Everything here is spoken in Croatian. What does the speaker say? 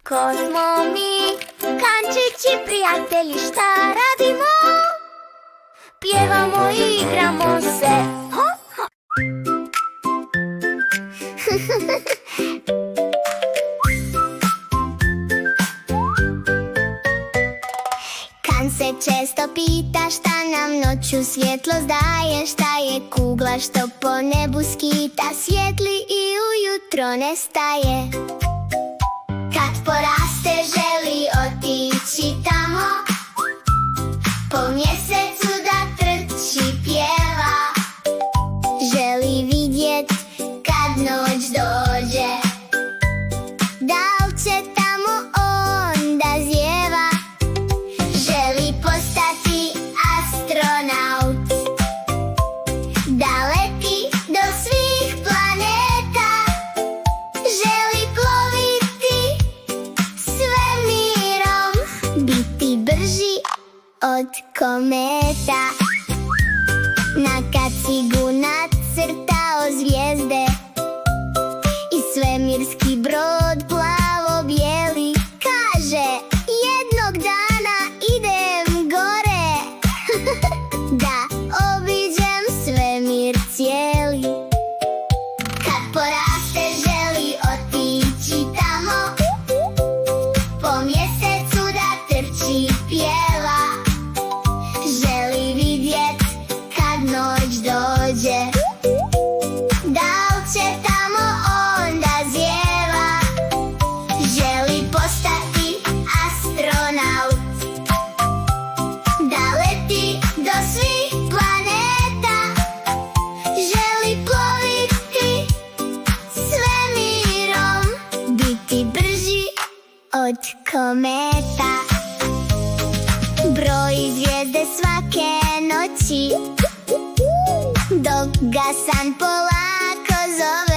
Ko smo mi, kančići prijatelji, šta radimo? Pjevamo i igramo se. Kan se često pita šta nam noću svjetlost daje, šta je kugla što po nebu skita, svijetli i ujutro nestaje. Kad poraste želi otići tamo, po mjesecu da trči pjeva. Želi vidjet kad noć dođe, dal će tamo onda zjeva. Želi postati astronaut, da leti do svih planeta. Želi ploviti svemirom, biti brži od kometa. Na kacigu nacrtao zvijezde i svemirski brod plavo-bijeli. Kaže, jednog dana idem gore, da obiđem svemir cijeli. Kad poraste želi otići tamo, po mjesecu da trči pjeva. Želi vidjet kad noć dođe, dal će tamo onda zjeva. Želi postati astronaut, da leti do svih planeta. Želi ploviti svemirom, biti brži od kometa. Broji zvijezde svake noći, dok ga san polako zove.